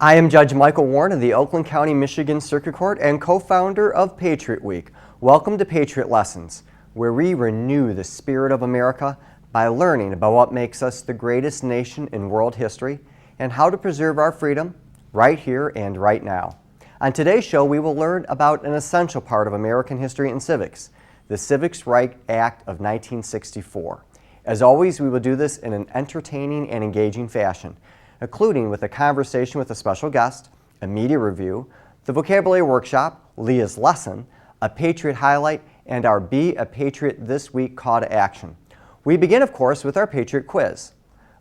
I am Judge Michael Warren of the Oakland County, Michigan Circuit Court and co-founder of Patriot Week. Welcome to Patriot Lessons, where we renew the spirit of America by learning about what makes us the greatest nation in world history and how to preserve our freedom right here and right now. On today's show, we will learn about an essential part of American history and civics, the Civics Rights Act of 1964. As always, we will do this in an entertaining and engaging fashion, including with a conversation with a special guest, a media review, the vocabulary workshop, Leah's lesson, a Patriot highlight, and our Be a Patriot This Week call to action. We begin, of course, with our Patriot quiz.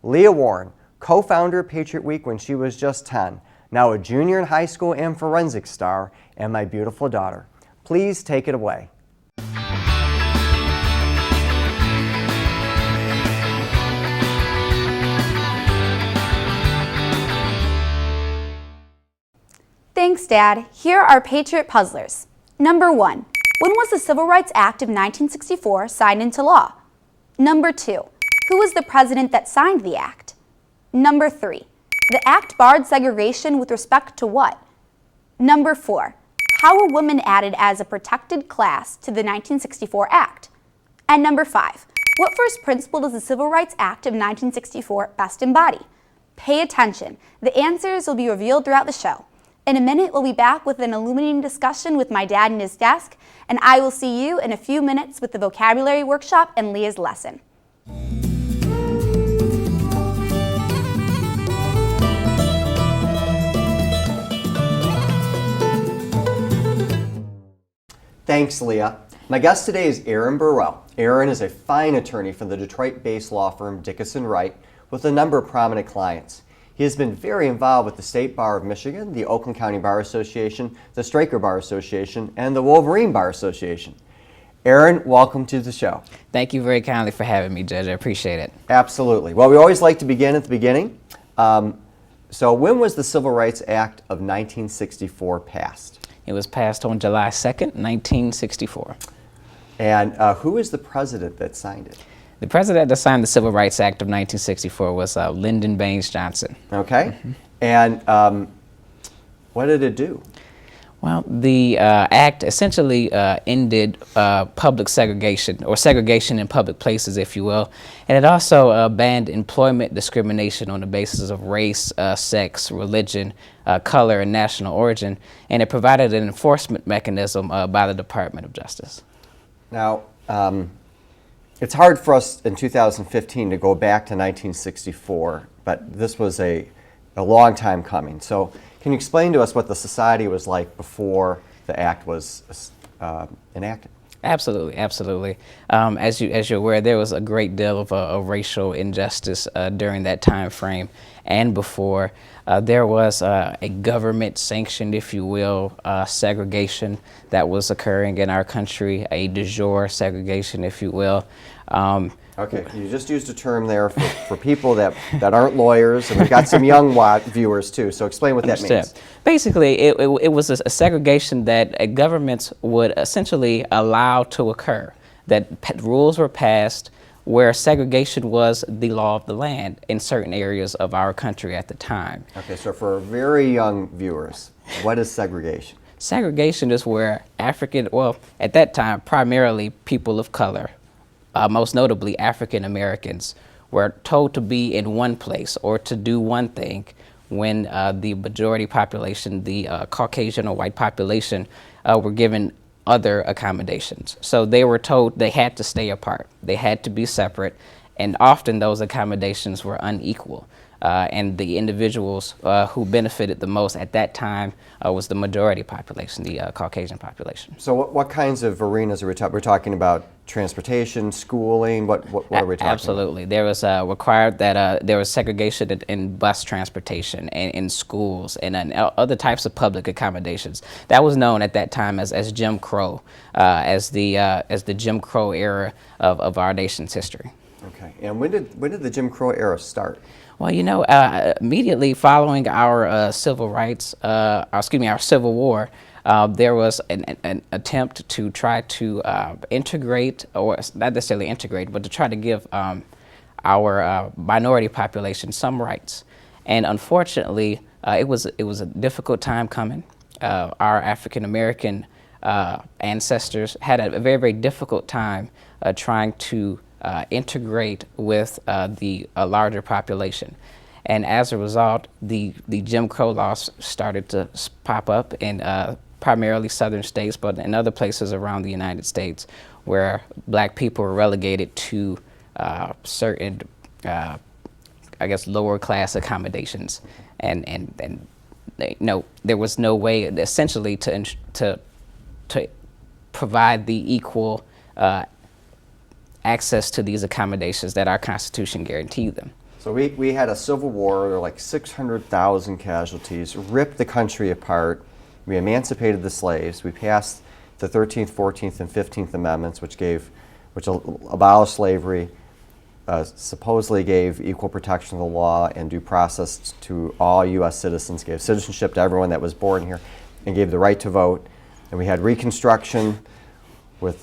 Leah Warren, co-founder of Patriot Week when she was just 10, now a junior in high school and forensics star, and my beautiful daughter. Please take it away. Thanks, Dad. Here are Patriot Puzzlers. Number 1. When was the Civil Rights Act of 1964 signed into law? Number 2. Who was the president that signed the act? Number 3. The act barred segregation with respect to what? Number 4. How were women added as a protected class to the 1964 Act? And number 5. What first principle does the Civil Rights Act of 1964 best embody? Pay attention. The answers will be revealed throughout the show. In a minute, we'll be back with an illuminating discussion with my dad and his desk, and I will see you in a few minutes with the vocabulary workshop and Leah's lesson. Thanks, Leah. My guest today is Aaron Burwell. Aaron is a fine attorney for the Detroit-based law firm Dickinson Wright with a number of prominent clients. He has been very involved with the State Bar of Michigan, the Oakland County Bar Association, the Stryker Bar Association, and the Wolverine Bar Association. Aaron, welcome to the show. Thank you very kindly for having me, Judge. I appreciate it. Absolutely. Well, we always like to begin at the beginning. So when was the Civil Rights Act of 1964 passed? It was passed on July 2nd, 1964. And who is the president that signed it? The president that signed the Civil Rights Act of 1964 was Lyndon Baines Johnson. Okay. And what did it do? Well, the act essentially ended public segregation, or segregation in public places, if you will. And it also banned employment discrimination on the basis of race, sex, religion, color, and national origin. And it provided an enforcement mechanism by the Department of Justice. Now, it's hard for us in 2015 to go back to 1964, but this was a long time coming. So can you explain to us what the society was like before the act was enacted? Absolutely, absolutely. As you're aware, there was a great deal of racial injustice during that time frame and before. There was a government-sanctioned, if you will, segregation that was occurring in our country, a de jure segregation, if you will. Okay, you just used a term there for people that aren't lawyers, and we've got some young viewers too, so explain what that means. Basically, it was a segregation that governments would essentially allow to occur, that rules were passed where segregation was the law of the land in certain areas of our country at the time. Okay, so for very young viewers, what is segregation? Segregation is where at that time, primarily people of color, most notably African Americans, were told to be in one place or to do one thing when the majority population, the Caucasian or white population, were given other accommodations. So they were told they had to stay apart, they had to be separate, and often those accommodations were unequal. And the individuals who benefited the most at that time was the majority population, the Caucasian population. So what kinds of arenas are we talking? We're talking about transportation, schooling, what are we talking Absolutely. about? There was required that there was segregation in bus transportation and in schools and other types of public accommodations. That was known at that time as Jim Crow, as the Jim Crow era of our nation's history. Okay. And when did the Jim Crow era start? Well, immediately following our Civil War, there was an attempt to try to integrate, or not necessarily integrate, but to try to give our minority population some rights. And unfortunately, it was a difficult time coming. Our African American ancestors had a very, very difficult time trying to integrate with the larger population. And as a result, the Jim Crow laws started to pop up in primarily southern states, but in other places around the United States, where black people were relegated to certain, I guess, lower class accommodations. And there was no way, essentially, to provide the equal access to these accommodations that our Constitution guaranteed them. So we had a civil war, there were like 600,000 casualties, ripped the country apart. We emancipated the slaves. We passed the 13th, 14th, and 15th Amendments, which abolished slavery, supposedly gave equal protection of the law and due process to all U.S. citizens, gave citizenship to everyone that was born here, and gave the right to vote. And we had Reconstruction with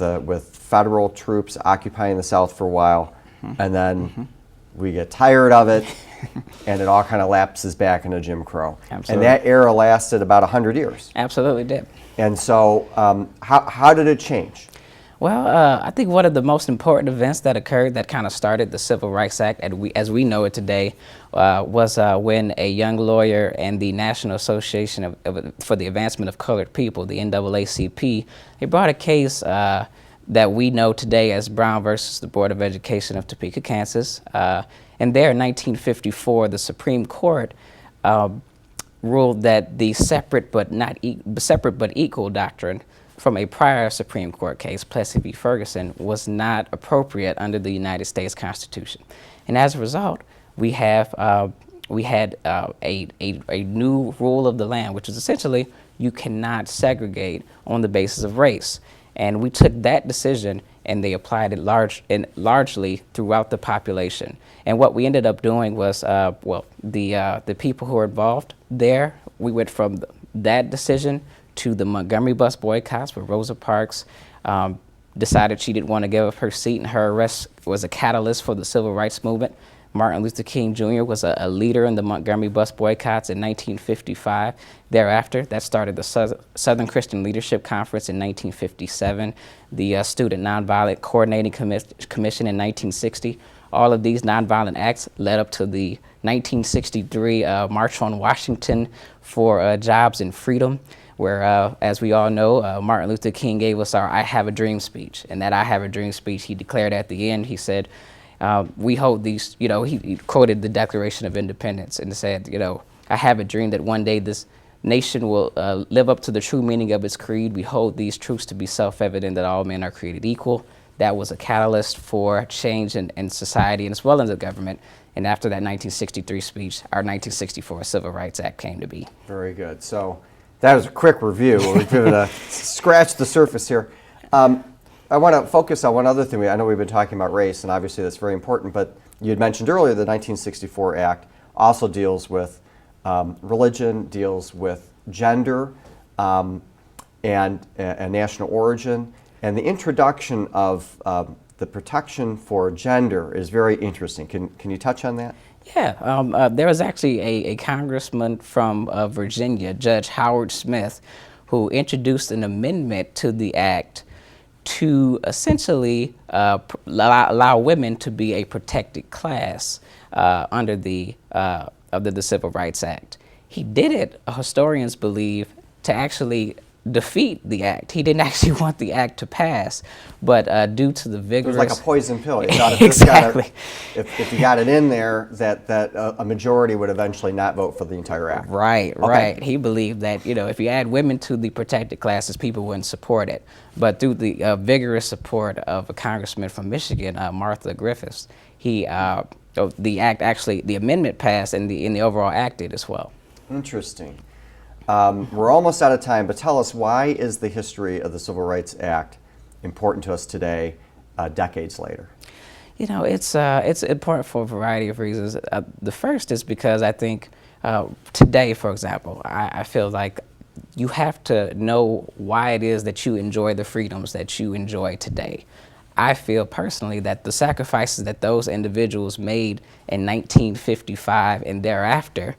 federal troops occupying the South for a while, and then we get tired of it, and it all kind of lapses back into Jim Crow. Absolutely. And that era lasted about 100 years. Absolutely did. And so how did it change? Well, I think one of the most important events that occurred that kind of started the Civil Rights Act as we know it today was when a young lawyer and the National Association for the Advancement of Colored People, the NAACP, they brought a case that we know today as Brown versus the Board of Education of Topeka, Kansas. And there in 1954, the Supreme Court ruled that the separate but equal doctrine from a prior Supreme Court case, Plessy v. Ferguson, was not appropriate under the United States Constitution. And as a result, we had a new rule of the land, which is essentially you cannot segregate on the basis of race. And we took that decision and they applied it largely throughout the population. And what we ended up doing was, the people who were involved there, we went from that decision to the Montgomery bus boycotts, where Rosa Parks decided she didn't want to give up her seat, and her arrest was a catalyst for the civil rights movement. Martin Luther King Jr. was a leader in the Montgomery bus boycotts in 1955. Thereafter, that started the Southern Christian Leadership Conference in 1957, the Student Nonviolent Coordinating Commission in 1960. All of these nonviolent acts led up to the 1963 March on Washington for Jobs and Freedom, where, as we all know, Martin Luther King gave us our I Have a Dream speech. And that I Have a Dream speech, he declared at the end, he said, we hold these, he quoted the Declaration of Independence and said, I have a dream that one day this nation will live up to the true meaning of its creed. We hold these truths to be self-evident that all men are created equal. That was a catalyst for change in society and as well as the government. And after that 1963 speech, our 1964 Civil Rights Act came to be. Very good. So that was a quick review. We're going to scratch the surface here. I want to focus on one other thing. I know we've been talking about race, and obviously that's very important, but you had mentioned earlier the 1964 Act also deals with religion, deals with gender, and national origin. And the introduction of the protection for gender is very interesting. Can you touch on that? Yeah, there was actually a congressman from Virginia, Judge Howard Smith, who introduced an amendment to the act to essentially allow women to be a protected class under the Civil Rights Act. He did it, historians believe, to actually defeat the act. He didn't actually want the act to pass, but due to the vigorous... It was like a poison pill. You thought exactly. If you got it in there, that a majority would eventually not vote for the entire act. Right, okay. Right. He believed that, if you add women to the protected classes, people wouldn't support it. But through the vigorous support of a congressman from Michigan, Martha Griffiths, the amendment passed and the overall act did as well. Interesting. We're almost out of time, but tell us, why is the history of the Civil Rights Act important to us today, decades later? It's important for a variety of reasons. The first is because I think today, for example, I feel like you have to know why it is that you enjoy the freedoms that you enjoy today. I feel personally that the sacrifices that those individuals made in 1955 and thereafter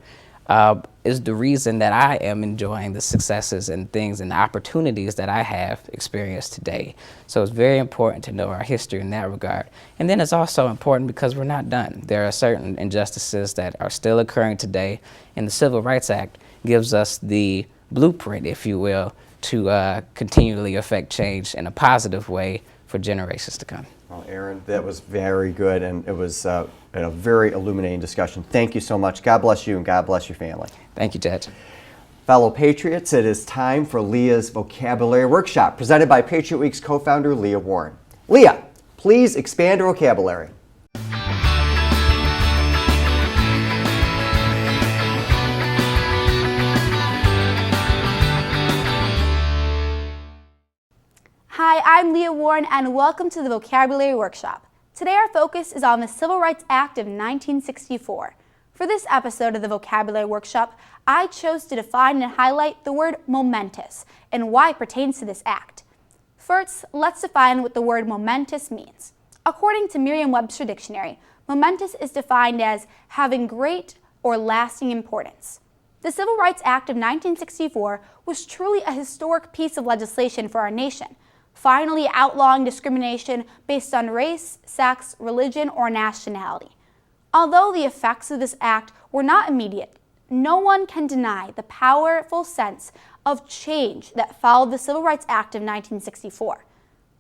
is the reason that I am enjoying the successes and things and the opportunities that I have experienced today. So it's very important to know our history in that regard. And then it's also important because we're not done. There are certain injustices that are still occurring today, and the Civil Rights Act gives us the blueprint, if you will, to continually affect change in a positive way for generations to come. Well, Aaron, that was very good, and it was a very illuminating discussion. Thank you so much. God bless you, and God bless your family. Thank you, Judge. Fellow Patriots, it is time for Leah's Vocabulary Workshop, presented by Patriot Week's co-founder, Leah Warren. Leah, please expand your vocabulary. Hi, I'm Leah Warren, and welcome to the Vocabulary Workshop. Today our focus is on the Civil Rights Act of 1964. For this episode of the Vocabulary Workshop, I chose to define and highlight the word momentous and why it pertains to this act. First, let's define what the word momentous means. According to Merriam-Webster Dictionary, momentous is defined as having great or lasting importance. The Civil Rights Act of 1964 was truly a historic piece of legislation for our nation, finally outlawing discrimination based on race, sex, religion, or nationality. Although the effects of this act were not immediate, no one can deny the powerful sense of change that followed the Civil Rights Act of 1964.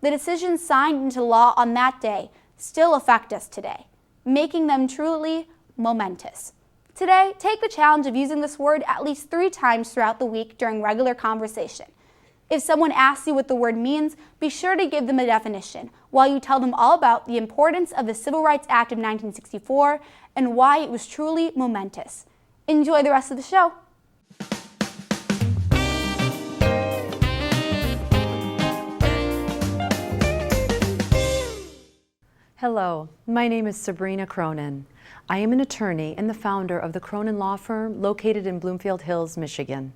The decisions signed into law on that day still affect us today, making them truly momentous. Today, take the challenge of using this word at least 3 times throughout the week during regular conversation. If someone asks you what the word means, be sure to give them a definition while you tell them all about the importance of the Civil Rights Act of 1964 and why it was truly momentous. Enjoy the rest of the show. Hello, my name is Sabrina Cronin. I am an attorney and the founder of the Cronin Law Firm located in Bloomfield Hills, Michigan.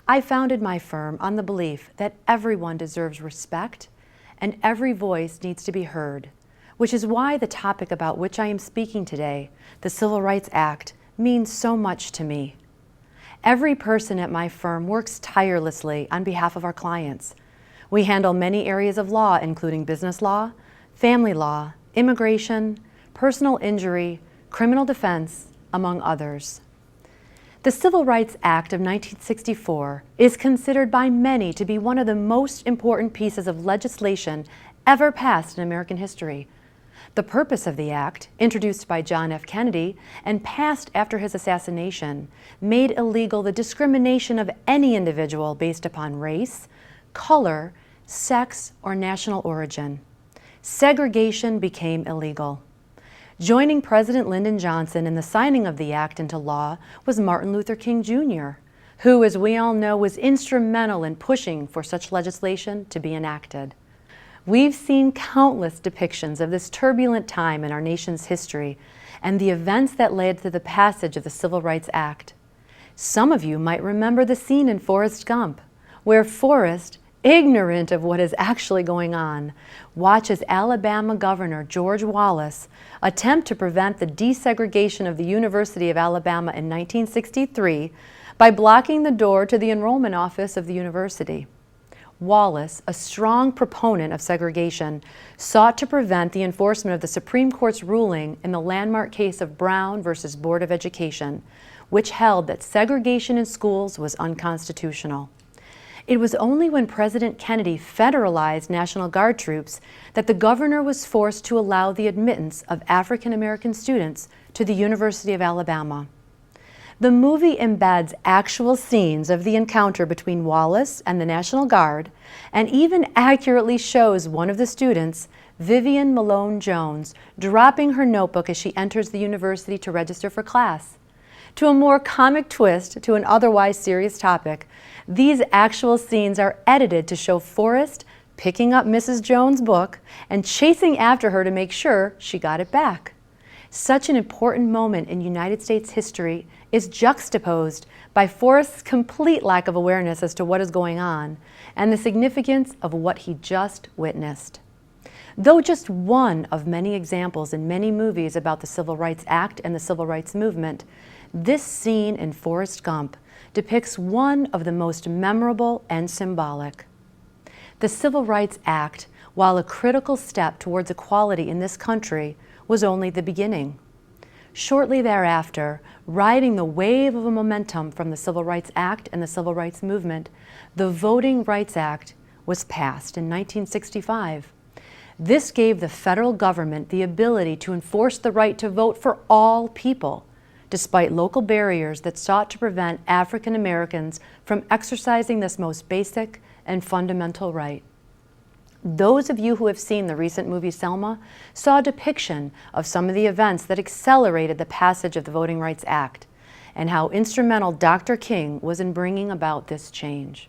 I founded my firm on the belief that everyone deserves respect and every voice needs to be heard, which is why the topic about which I am speaking today, the Civil Rights Act, means so much to me. Every person at my firm works tirelessly on behalf of our clients. We handle many areas of law, including business law, family law, immigration, personal injury, criminal defense, among others. The Civil Rights Act of 1964 is considered by many to be one of the most important pieces of legislation ever passed in American history. The purpose of the act, introduced by John F. Kennedy and passed after his assassination, made illegal the discrimination of any individual based upon race, color, sex, or national origin. Segregation became illegal. Joining President Lyndon Johnson in the signing of the act into law was Martin Luther King Jr., who, as we all know, was instrumental in pushing for such legislation to be enacted. We've seen countless depictions of this turbulent time in our nation's history and the events that led to the passage of the Civil Rights Act. Some of you might remember the scene in Forrest Gump, where Forrest, ignorant of what is actually going on, watches Alabama Governor George Wallace attempt to prevent the desegregation of the University of Alabama in 1963 by blocking the door to the enrollment office of the university. Wallace, a strong proponent of segregation, sought to prevent the enforcement of the Supreme Court's ruling in the landmark case of Brown versus Board of Education, which held that segregation in schools was unconstitutional. It was only when President Kennedy federalized National Guard troops that the governor was forced to allow the admittance of African American students to the University of Alabama. The movie embeds actual scenes of the encounter between Wallace and the National Guard and even accurately shows one of the students, Vivian Malone Jones, dropping her notebook as she enters the university to register for class. To a more comic twist to an otherwise serious topic, these actual scenes are edited to show Forrest picking up Mrs. Jones' book and chasing after her to make sure she got it back. Such an important moment in United States history is juxtaposed by Forrest's complete lack of awareness as to what is going on and the significance of what he just witnessed. Though just one of many examples in many movies about the Civil Rights Act and the Civil Rights Movement, This scene in Forrest Gump depicts one of the most memorable and symbolic. The Civil Rights Act, while a critical step towards equality in this country, was only the beginning. Shortly thereafter, riding the wave of a momentum from the Civil Rights Act and the Civil Rights Movement, the Voting Rights Act was passed in 1965. This gave the federal government the ability to enforce the right to vote for all people, despite local barriers that sought to prevent African Americans from exercising this most basic and fundamental right. Those of you who have seen the recent movie Selma saw a depiction of some of the events that accelerated the passage of the Voting Rights Act and how instrumental Dr. King was in bringing about this change.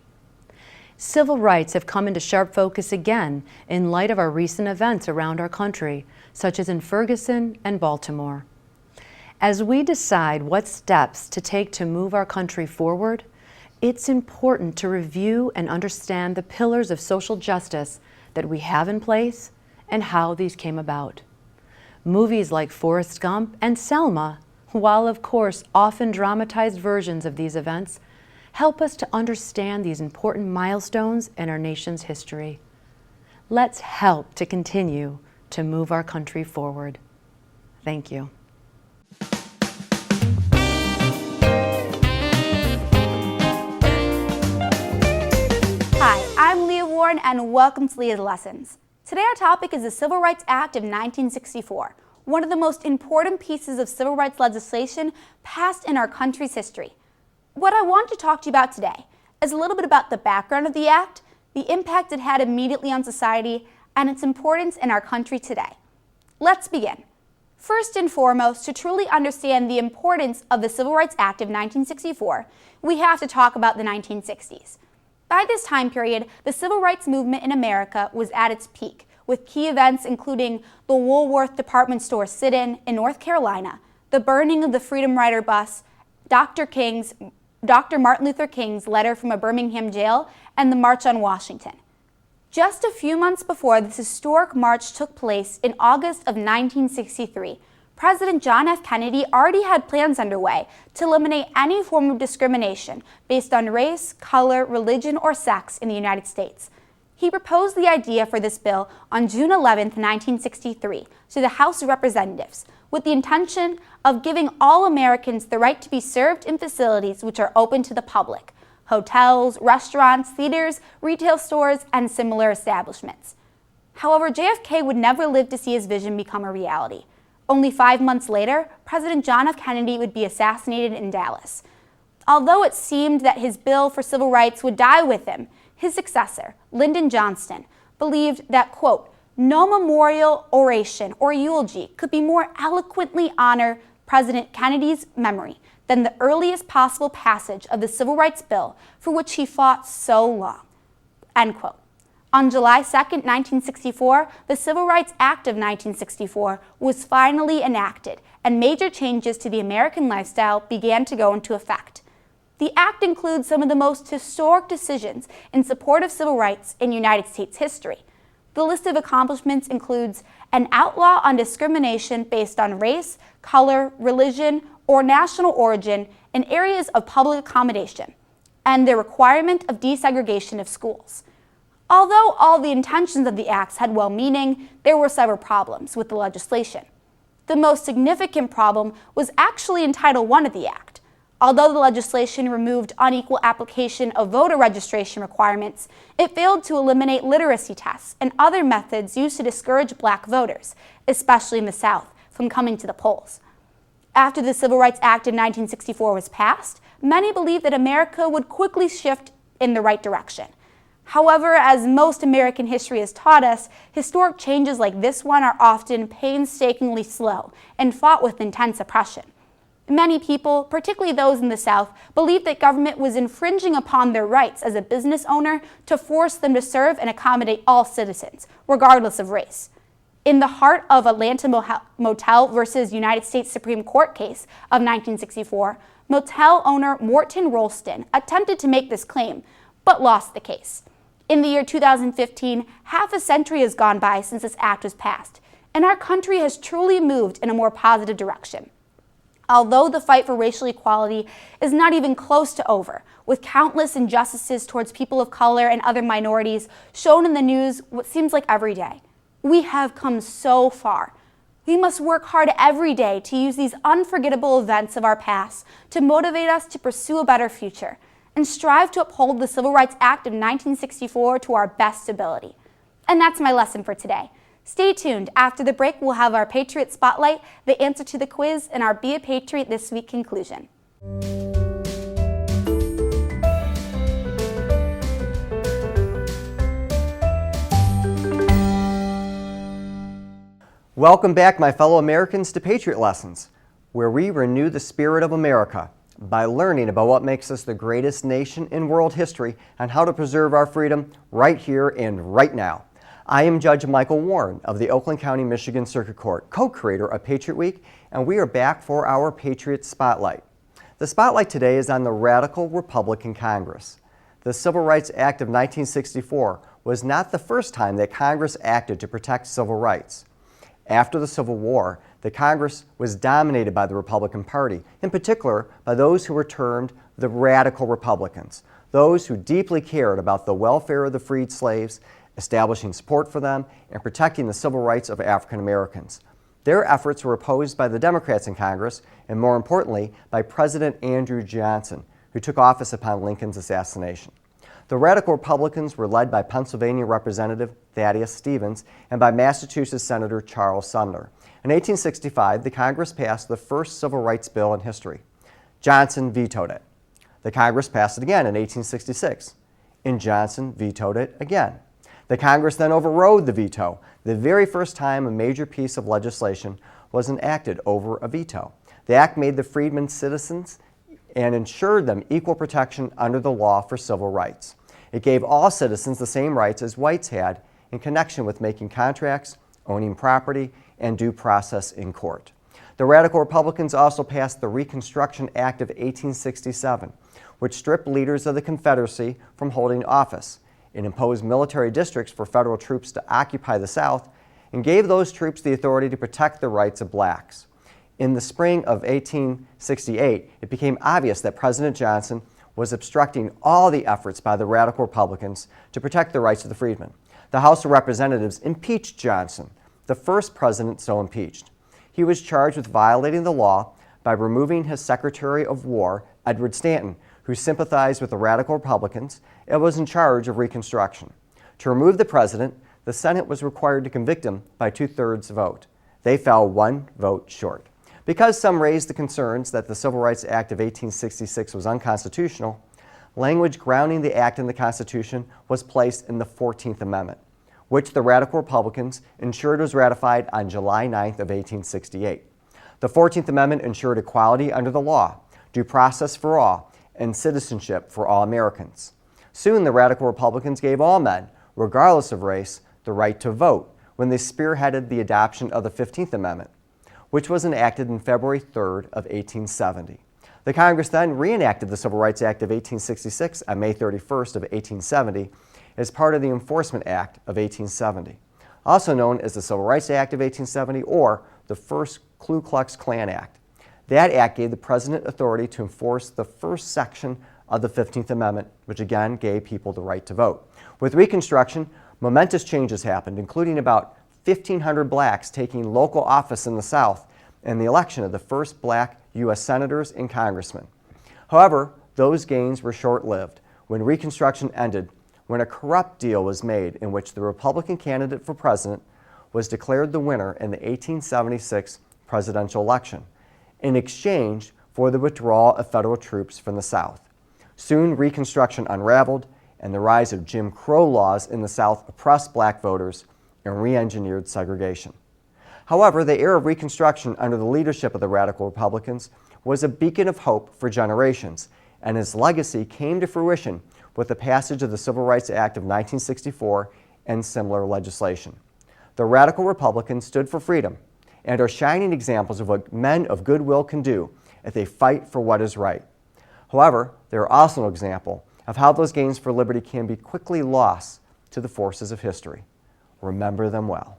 Civil rights have come into sharp focus again in light of our recent events around our country, such as in Ferguson and Baltimore. As we decide what steps to take to move our country forward, it's important to review and understand the pillars of social justice that we have in place and how these came about. Movies like Forrest Gump and Selma, while of course often dramatized versions of these events, help us to understand these important milestones in our nation's history. Let's help to continue to move our country forward. Thank you. Hi, I'm Leah Warren and welcome to Leah's Lessons. Today our topic is the Civil Rights Act of 1964, one of the most important pieces of civil rights legislation passed in our country's history. What I want to talk to you about today is a little bit about the background of the act, the impact it had immediately on society, and its importance in our country today. Let's begin. First and foremost, to truly understand the importance of the Civil Rights Act of 1964, we have to talk about the 1960s. By this time period, the civil rights movement in America was at its peak, with key events including the Woolworth department store sit-in in North Carolina, the burning of the Freedom Rider bus, Dr. Martin Luther King's letter from a Birmingham jail, and the March on Washington. Just a few months before this historic march took place in August of 1963, President John F. Kennedy already had plans underway to eliminate any form of discrimination based on race, color, religion, or sex in the United States. He proposed the idea for this bill on June 11, 1963, to the House of Representatives, with the intention of giving all Americans the right to be served in facilities which are open to the public: hotels, restaurants, theaters, retail stores, and similar establishments. However, JFK would never live to see his vision become a reality. Only 5 months later, President John F. Kennedy would be assassinated in Dallas. Although it seemed that his bill for civil rights would die with him, his successor, Lyndon Johnson, believed that, quote, no memorial, oration, or eulogy could be more eloquently honor President Kennedy's memory than the earliest possible passage of the Civil Rights Bill for which he fought so long, end quote. On July 2, 1964, the Civil Rights Act of 1964 was finally enacted, and major changes to the American lifestyle began to go into effect. The act includes some of the most historic decisions in support of civil rights in United States history. The list of accomplishments includes an outlaw on discrimination based on race, color, religion, or national origin in areas of public accommodation, and the requirement of desegregation of schools. Although all the intentions of the acts had well-meaning, there were several problems with the legislation. The most significant problem was actually in Title I of the act. Although the legislation removed unequal application of voter registration requirements, it failed to eliminate literacy tests and other methods used to discourage black voters, especially in the South, from coming to the polls. After the Civil Rights Act of 1964 was passed, many believed that America would quickly shift in the right direction. However, as most American history has taught us, historic changes like this one are often painstakingly slow and fought with intense oppression. Many people, particularly those in the South, believed that government was infringing upon their rights as a business owner to force them to serve and accommodate all citizens, regardless of race. In the heart of Atlanta Motel versus United States Supreme Court case of 1964, motel owner Morton Rolston attempted to make this claim, but lost the case. In the year 2015, half a century has gone by since this act was passed, and our country has truly moved in a more positive direction. Although the fight for racial equality is not even close to over, with countless injustices towards people of color and other minorities shown in the news what seems like every day. We have come so far. We must work hard every day to use these unforgettable events of our past to motivate us to pursue a better future and strive to uphold the Civil Rights Act of 1964 to our best ability. And that's my lesson for today. Stay tuned. After the break, we'll have our Patriot Spotlight, the answer to the quiz, and our Be a Patriot This Week conclusion. Welcome back, my fellow Americans, to Patriot Lessons, where we renew the spirit of America by learning about what makes us the greatest nation in world history and how to preserve our freedom right here and right now. I am Judge Michael Warren of the Oakland County, Michigan Circuit Court, co-creator of Patriot Week, and we are back for our Patriot Spotlight. The spotlight today is on the Radical Republican Congress. The Civil Rights Act of 1964 was not the first time that Congress acted to protect civil rights. After the Civil War, the Congress was dominated by the Republican Party, in particular by those who were termed the Radical Republicans, those who deeply cared about the welfare of the freed slaves, establishing support for them, and protecting the civil rights of African Americans. Their efforts were opposed by the Democrats in Congress, and more importantly, by President Andrew Johnson, who took office upon Lincoln's assassination. The Radical Republicans were led by Pennsylvania Representative Thaddeus Stevens and by Massachusetts Senator Charles Sumner. In 1865, the Congress passed the first civil rights bill in history. Johnson vetoed it. The Congress passed it again in 1866, and Johnson vetoed it again. The Congress then overrode the veto, the very first time a major piece of legislation was enacted over a veto. The act made the freedmen citizens and ensured them equal protection under the law for civil rights. It gave all citizens the same rights as whites had in connection with making contracts, owning property, and due process in court. The Radical Republicans also passed the Reconstruction Act of 1867, which stripped leaders of the Confederacy from holding office. It imposed military districts for federal troops to occupy the South and gave those troops the authority to protect the rights of blacks. In the spring of 1868, it became obvious that President Johnson was obstructing all the efforts by the Radical Republicans to protect the rights of the freedmen. The House of Representatives impeached Johnson, the first president so impeached. He was charged with violating the law by removing his Secretary of War, Edward Stanton, who sympathized with the Radical Republicans and was in charge of Reconstruction. To remove the president, the Senate was required to convict him by 2/3 vote. They fell 1 vote short. Because some raised the concerns that the Civil Rights Act of 1866 was unconstitutional, language grounding the act in the Constitution was placed in the 14th Amendment, which the Radical Republicans ensured was ratified on July 9th of 1868. The 14th Amendment ensured equality under the law, due process for all, and citizenship for all Americans. Soon, the Radical Republicans gave all men, regardless of race, the right to vote when they spearheaded the adoption of the 15th Amendment, which was enacted on February 3rd of 1870. The Congress then reenacted the Civil Rights Act of 1866 on May 31st of 1870 as part of the Enforcement Act of 1870, also known as the Civil Rights Act of 1870 or the first Ku Klux Klan Act. That act gave the President authority to enforce the first section of the 15th Amendment, which again gave people the right to vote. With Reconstruction, momentous changes happened, including about 1,500 blacks taking local office in the South and the election of the first black U.S. senators and congressmen. However, those gains were short-lived when Reconstruction ended, when a corrupt deal was made in which the Republican candidate for president was declared the winner in the 1876 presidential election, in exchange for the withdrawal of federal troops from the South. Soon, Reconstruction unraveled, and the rise of Jim Crow laws in the South oppressed black voters and re-engineered segregation. However, the era of Reconstruction under the leadership of the Radical Republicans was a beacon of hope for generations, and its legacy came to fruition with the passage of the Civil Rights Act of 1964 and similar legislation. The Radical Republicans stood for freedom and are shining examples of what men of goodwill can do if they fight for what is right. However, they are also an example of how those gains for liberty can be quickly lost to the forces of history. Remember them well.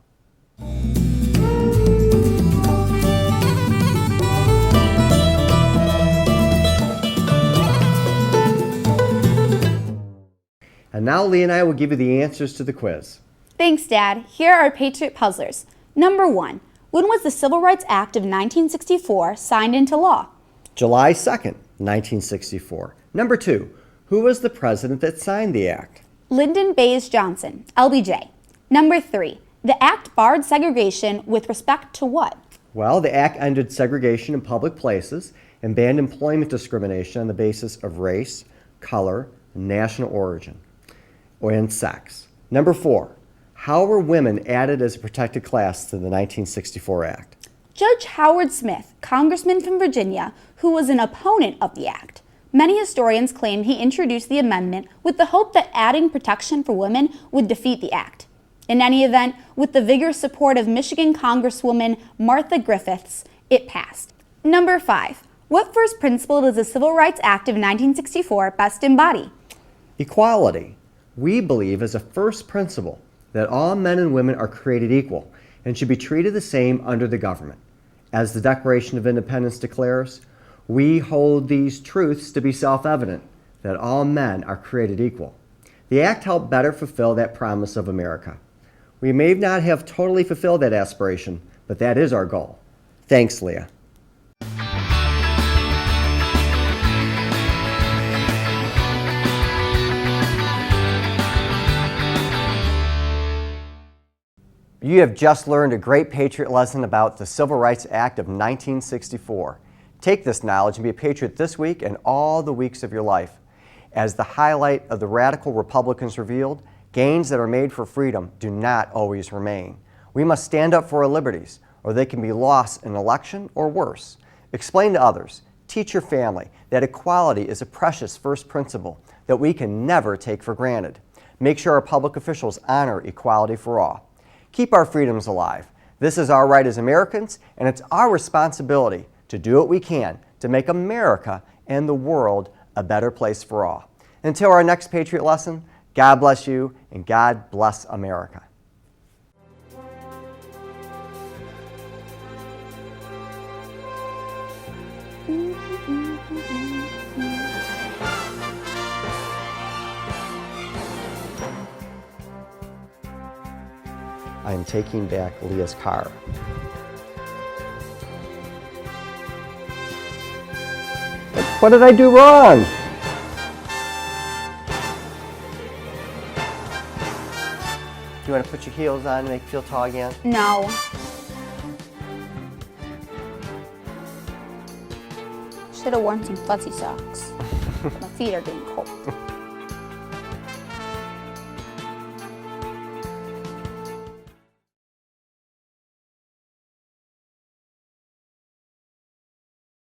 And now Leah and I will give you the answers to the quiz. Thanks, Dad. Here are our Patriot puzzlers. Number 1. When was the Civil Rights Act of 1964 signed into law? July 2nd, 1964. Number 2. Who was the president that signed the act? Lyndon Baines Johnson, LBJ. Number 3. The act barred segregation with respect to what? Well, the act ended segregation in public places and banned employment discrimination on the basis of race, color, national origin, and sex. Number 4. How were women added as a protected class to the 1964 Act? Judge Howard Smith, congressman from Virginia, who was an opponent of the act. Many historians claim he introduced the amendment with the hope that adding protection for women would defeat the act. In any event, with the vigorous support of Michigan Congresswoman Martha Griffiths, it passed. Number 5. What first principle does the Civil Rights Act of 1964 best embody? Equality. We believe as a first principle that all men and women are created equal and should be treated the same under the government. As the Declaration of Independence declares, we hold these truths to be self-evident, that all men are created equal. The Act helped better fulfill that promise of America. We may not have totally fulfilled that aspiration, but that is our goal. Thanks, Leah. You have just learned a great Patriot lesson about the Civil Rights Act of 1964. Take this knowledge and be a patriot this week and all the weeks of your life. As the highlight of the radical Republicans revealed, gains that are made for freedom do not always remain. We must stand up for our liberties, or they can be lost in an election or worse. Explain to others, teach your family that equality is a precious first principle that we can never take for granted. Make sure our public officials honor equality for all. Keep our freedoms alive. This is our right as Americans, and it's our responsibility to do what we can to make America and the world a better place for all. Until our next Patriot lesson, God bless you and God bless America. I am taking back Leah's car. What did I do wrong? Do you want to put your heels on to make you feel tall again? No. Should have worn some fuzzy socks. My feet are getting cold.